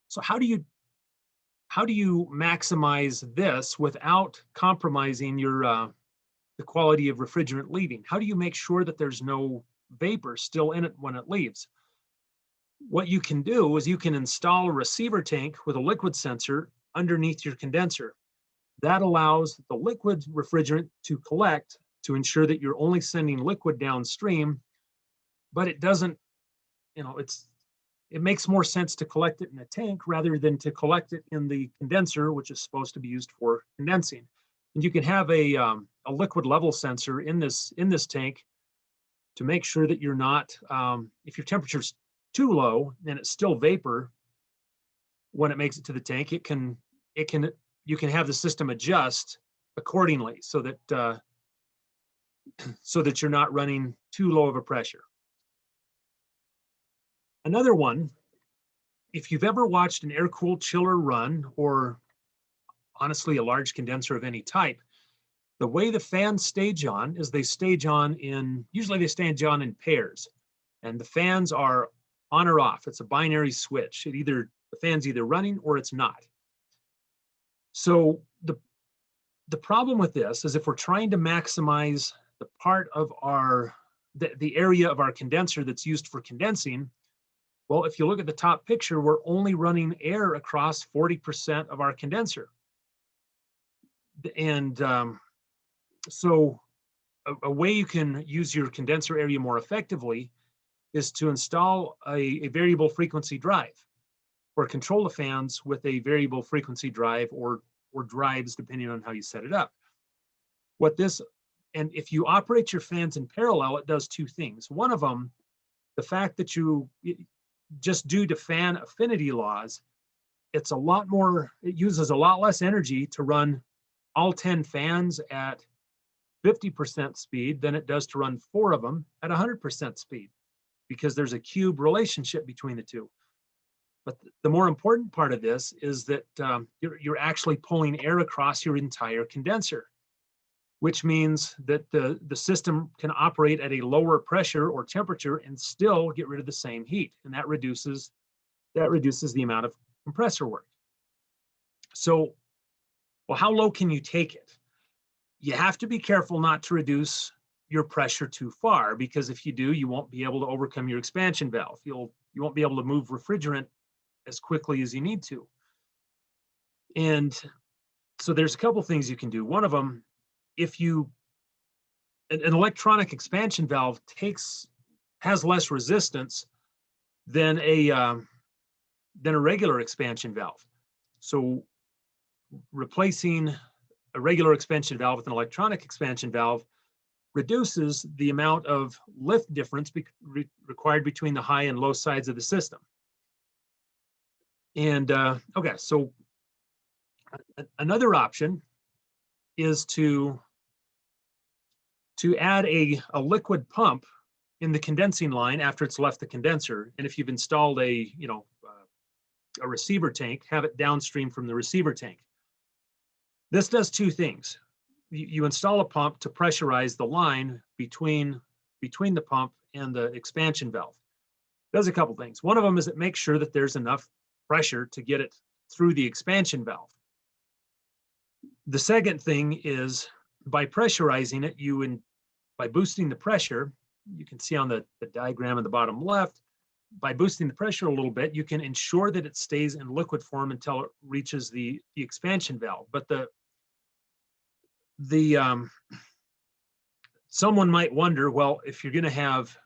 so how do you maximize this without compromising your the quality of refrigerant leaving? How do you make sure that there's no vapor still in it when it leaves? What you can do is you can install a receiver tank with a liquid sensor underneath your condenser. That allows the liquid refrigerant to collect to ensure that you're only sending liquid downstream, but it doesn't, it makes more sense to collect it in a tank rather than to collect it in the condenser, which is supposed to be used for condensing. And you can have a liquid level sensor in this tank to make sure that you're not, if your temperature's too low and it's still vapor when it makes it to the tank, you can have the system adjust accordingly so that you're not running too low of a pressure. Another one, if you've ever watched an air-cooled chiller run, or honestly a large condenser of any type, the way the fans stage on is usually they stage on in pairs, and the fans are on or off. It's a binary switch. The fan's either running or it's not. So the problem with this is if we're trying to maximize the part of the area of our condenser that's used for condensing, well, if you look at the top picture, we're only running air across 40% of our condenser. And so a way you can use your condenser area more effectively is to install a variable frequency drive, or control the fans with a variable frequency drive or drives, depending on how you set it up. And if you operate your fans in parallel, it does two things. One of them, the fact that just due to fan affinity laws, it uses a lot less energy to run all 10 fans at 50% speed than it does to run 4 of them at 100% speed, because there's a cube relationship between the two. But the more important part of this is that you're actually pulling air across your entire condenser, which means that the system can operate at a lower pressure or temperature and still get rid of the same heat. And that reduces the amount of compressor work. So, well, how low can you take it? You have to be careful not to reduce your pressure too far, because if you do, you won't be able to overcome your expansion valve. You won't be able to move refrigerant as quickly as you need to. And so there's a couple things you can do. One of them, an electronic expansion valve has less resistance than a regular expansion valve. So replacing a regular expansion valve with an electronic expansion valve reduces the amount of lift difference required between the high and low sides of the system. And okay, so another option is to add a liquid pump in the condensing line after it's left the condenser. And if you've installed a receiver tank, have it downstream from the receiver tank. This does two things. You install a pump to pressurize the line between the pump and the expansion valve. It does a couple things. One of them is it makes sure that there's enough pressure to get it through the expansion valve. The second thing is by pressurizing it, by boosting the pressure, you can see on the diagram in the bottom left, by boosting the pressure a little bit, you can ensure that it stays in liquid form until it reaches the expansion valve. But someone might wonder, well, if you're going to have,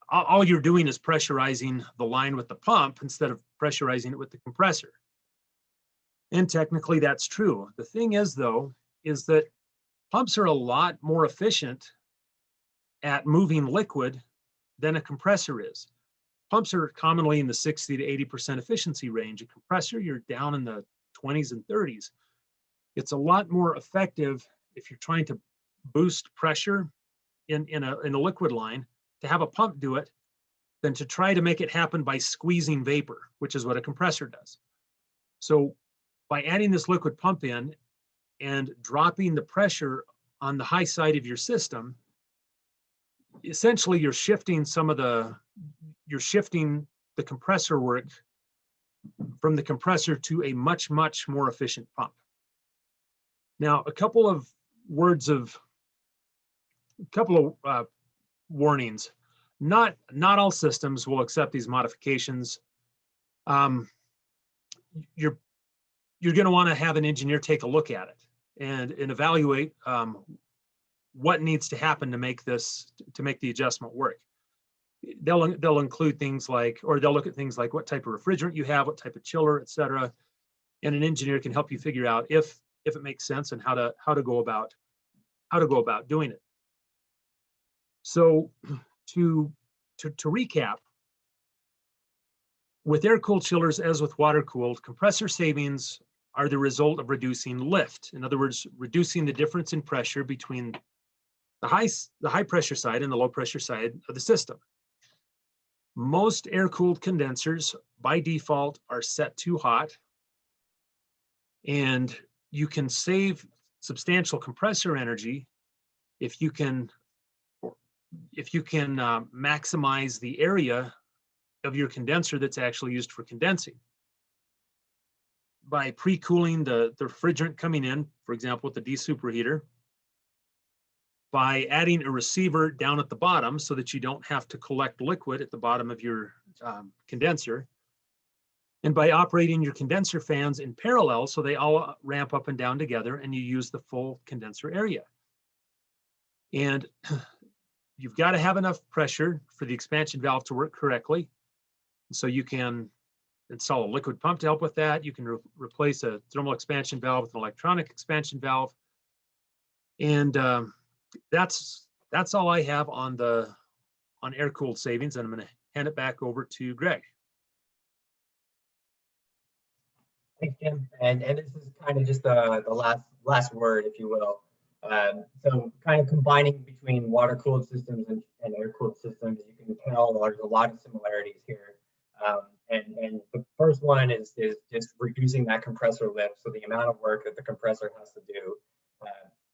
all you're doing is pressurizing the line with the pump instead of pressurizing it with the compressor. And technically that's true. The thing is, though, is that pumps are a lot more efficient at moving liquid than a compressor is. Pumps are commonly in the 60 to 80% efficiency range. A compressor, you're down in the 20s and 30s. It's a lot more effective if you're trying to boost pressure in a liquid line to have a pump do it than to try to make it happen by squeezing vapor, which is what a compressor does. So by adding this liquid pump in and dropping the pressure on the high side of your system, essentially you're shifting the compressor work from the compressor to a much, much more efficient pump. Now, a couple of warnings. Not all systems will accept these modifications. You're going to want to have an engineer take a look at it and evaluate what needs to happen to make the adjustment work. They'll include things like, or they'll look at things like what type of refrigerant you have, what type of chiller, et cetera. And an engineer can help you figure out if it makes sense and how to go about doing it. So to recap, with air-cooled chillers, as with water-cooled, compressor savings are the result of reducing lift. In other words, reducing the difference in pressure between the high pressure side and the low pressure side of the system. Most air-cooled condensers by default are set too hot, and you can save substantial compressor energy if you can maximize the area of your condenser that's actually used for condensing. By pre-cooling the refrigerant coming in, for example, with the de-superheater, by adding a receiver down at the bottom so that you don't have to collect liquid at the bottom of your condenser, and by operating your condenser fans in parallel so they all ramp up and down together and you use the full condenser area. And you've got to have enough pressure for the expansion valve to work correctly. So you can install a liquid pump to help with that. You can replace a thermal expansion valve with an electronic expansion valve. And that's all I have on air-cooled savings. And I'm going to hand it back over to Greg. Thanks, Jim. And this is kind of just the last word, if you will. So kind of combining between water-cooled systems and air-cooled systems, you can tell there's a lot of similarities here. And the first one is just reducing that compressor lift. So the amount of work that the compressor has to do,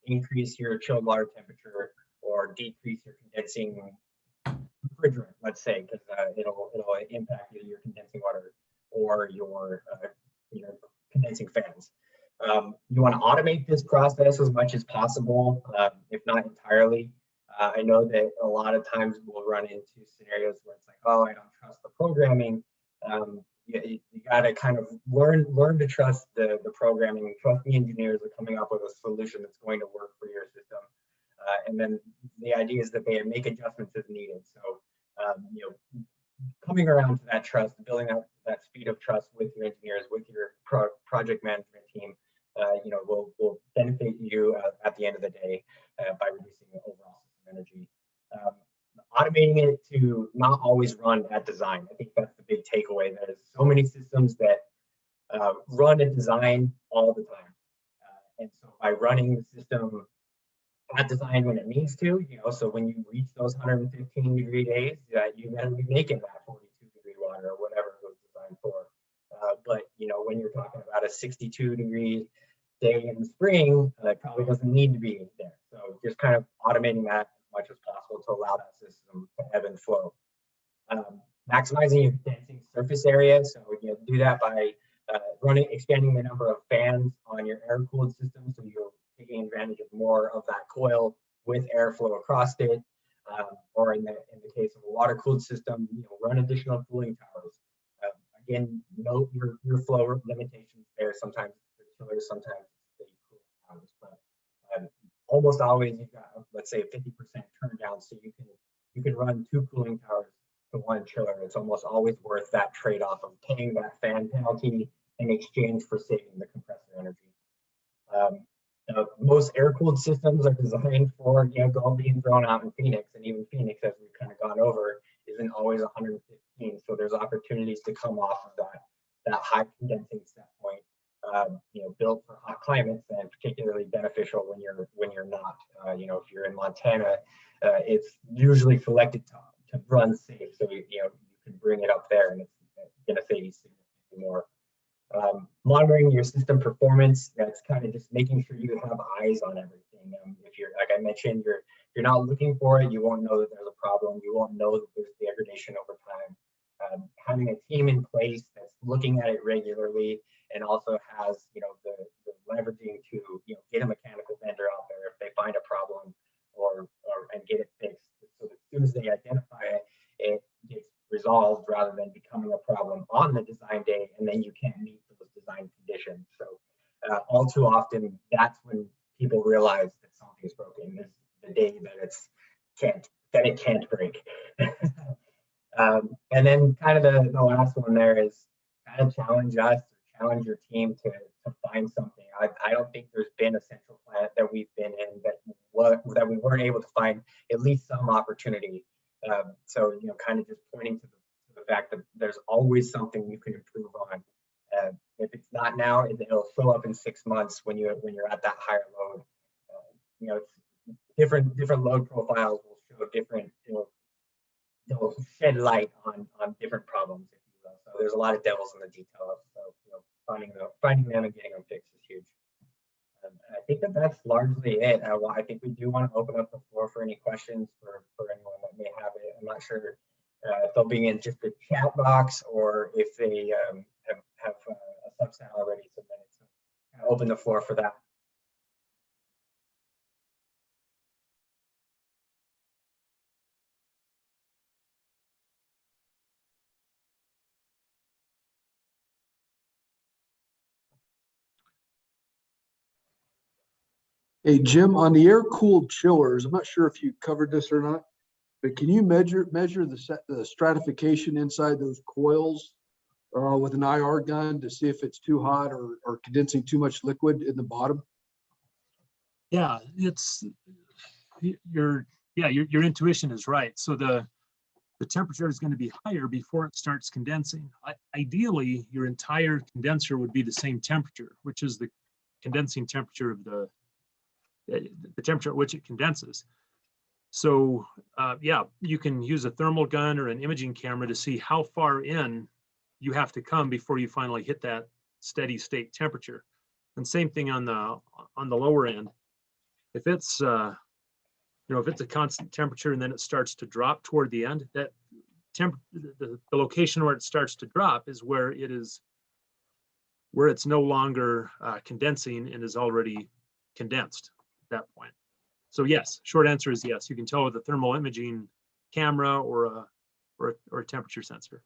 increase your chilled water temperature or decrease your condensing refrigerant, let's say, because it'll impact either your condensing water or your condensing fans. You want to automate this process as much as possible, if not entirely. I know that a lot of times we'll run into scenarios where it's like, oh, I don't trust the programming. You got to kind of learn to trust the programming, trust the engineers are coming up with a solution that's going to work for your system. And then the idea is that they make adjustments as needed. So, coming around to that trust, building up that speed of trust with your engineers, with your project management team, will benefit you at the end of the day by reducing the overall system energy. Automating it to not always run at design. I think that's the big takeaway. There's so many systems that run at design all the time. And so by running the system at design when it needs to, so when you reach those 115-degree days, you better be making that 42-degree water or whatever it was designed for. But when you're talking about a 62-degree day in the spring, it probably doesn't need to be there. So just kind of automating that as much as possible to allow that system to ebb and flow. Maximizing your condensing surface area. So do that by expanding the number of fans on run your air-cooled system, so you're taking advantage of more of that coil with airflow across it. Or in the case of a water-cooled system, run additional cooling towers. Again, note your flow limitations there. Sometimes it's the chillers, sometimes it's the cooling towers, but almost always you've got, let's say, 50% turn down, so you can run 2 cooling towers to 1 chiller. It's almost always worth that trade-off of paying that fan penalty in exchange for saving the compressor energy. Most air-cooled systems are designed for being thrown out in Phoenix, and even Phoenix, as we've kind of gone over, isn't always 115. So there's opportunities to come off of that high condensing set point, built for hot climates, and particularly beneficial when you're not. If you're in Montana, it's usually selected to run safe, so you can bring it up there, and it's going to save you significantly more. Monitoring your system performance, that's kind of just making sure you have eyes on everything. If you're, like I mentioned, you're not looking for it, you won't know that there's a problem, you won't know that there's degradation over time. Having a team in place that's looking at it regularly and also has the leveraging to get a mechanical vendor out there if they find a problem and get it fixed, so that as soon as they identify it, it gets resolved rather than becoming a problem on the design day and then you can't meet those design conditions. So all too often, that's when people realize that something's broken, is the day that it can't break. And then kind of the last one there is kind of challenge us, or challenge your team to find something. I don't think there's been a central plant that we've been in that we weren't able to find at least some opportunity. So kind of just pointing to the fact that there's always something you can improve on. If it's not now, it'll show up in 6 months when you're at that higher load. Different load profiles will show different. They'll shed light on different problems, if you will. So there's a lot of devils in the details. So finding them and getting them fixed is huge. I think that's largely it. I think we do want to open up the floor for any questions for anyone that may have it. I'm not sure if they'll be in just the chat box or if they have a subset already submitted. So I'll open the floor for that. Hey, Jim, on the air-cooled chillers, I'm not sure if you covered this or not, but can you measure the stratification inside those coils with an IR gun to see if it's too hot or condensing too much liquid in the bottom? Yeah, your intuition is right. So the temperature is going to be higher before it starts condensing. Ideally, your entire condenser would be the same temperature, which is the condensing temperature of the temperature at which it condenses. So yeah, you can use a thermal gun or an imaging camera to see how far in you have to come before you finally hit that steady state temperature. And same thing on the lower end. If it's if it's a constant temperature and then it starts to drop toward the end, that the location where it starts to drop is where it's no longer condensing and is already condensed at that point. So yes, short answer is yes. You can tell with a thermal imaging camera or a temperature sensor.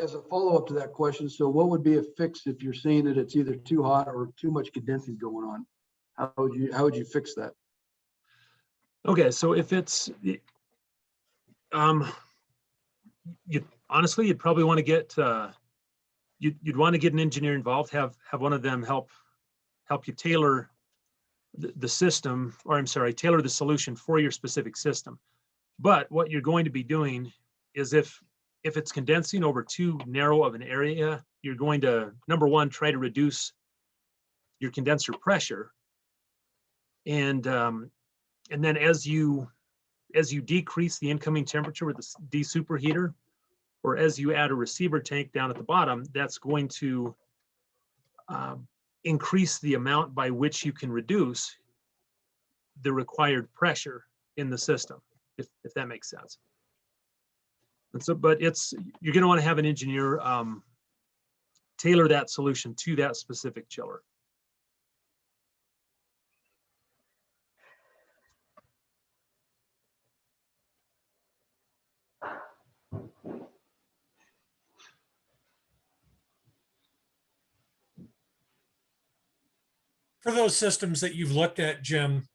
As a follow-up to that question, so what would be a fix if you're seeing that it's either too hot or too much condensing going on? How would you fix that? Okay, so if it's honestly, you'd probably want to get you'd want to get an engineer involved, have one of them help you tailor the system, or I'm sorry, tailor the solution for your specific system. But what you're going to be doing is if it's condensing over too narrow of an area, you're going to, number one, try to reduce your condenser pressure. And then as you decrease the incoming temperature with the de-superheater, or as you add a receiver tank down at the bottom, that's going to increase the amount by which you can reduce the required pressure in the system, if that makes sense. And so, but you're going to want to have an engineer tailor that solution to that specific chiller. For those systems that you've looked at, Jim,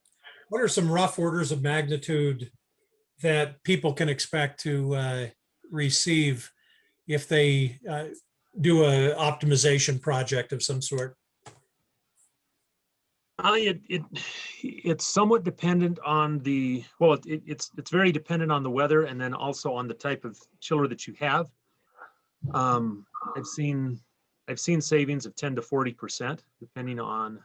what are some rough orders of magnitude that people can expect to receive if they do a optimization project of some sort? It's somewhat dependent on the, well, it's very dependent on the weather and then also on the type of chiller that you have. I've seen savings of 10 to 40% depending on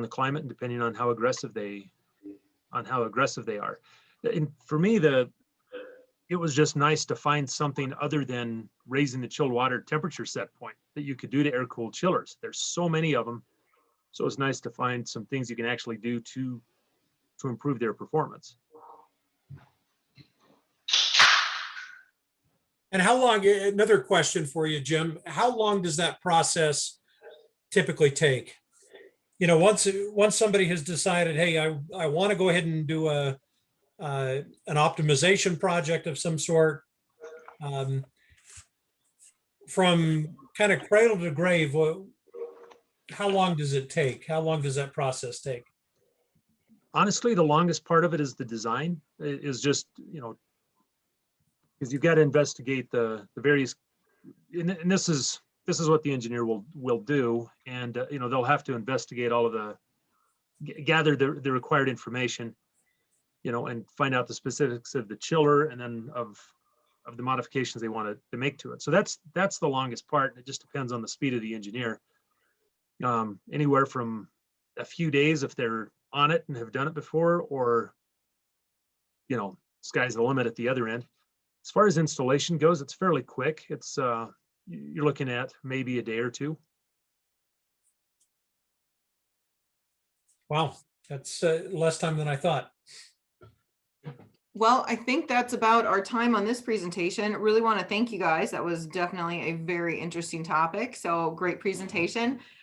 the climate and depending on how aggressive they are. And for me, it was just nice to find something other than raising the chilled water temperature set point that you could do to air-cooled chillers. There's so many of them. So it's nice to find some things you can actually do to improve their performance. And how long, another question for you, Jim, how long does that process typically take? You know, once somebody has decided, hey, I want to go ahead and do an optimization project of some sort, from kind of cradle to grave, how long does it take? How long does that process take? Honestly, the longest part of it is the design. It is just, you know, because you've got to investigate the various, and this is what the engineer will do, and you know, they'll have to investigate all of gather the required information, you know, and find out the specifics of the chiller and then of the modifications they want to make to it. So that's the longest part. It just depends on the speed of the engineer. Anywhere from a few days if they're on it and have done it before, or, you know, sky's the limit at the other end. As far as installation goes, it's fairly quick. It's you're looking at maybe a day or two. Wow, that's less time than I thought. Well, I think that's about our time on this presentation. Really want to thank you guys. That was definitely a very interesting topic. So great presentation.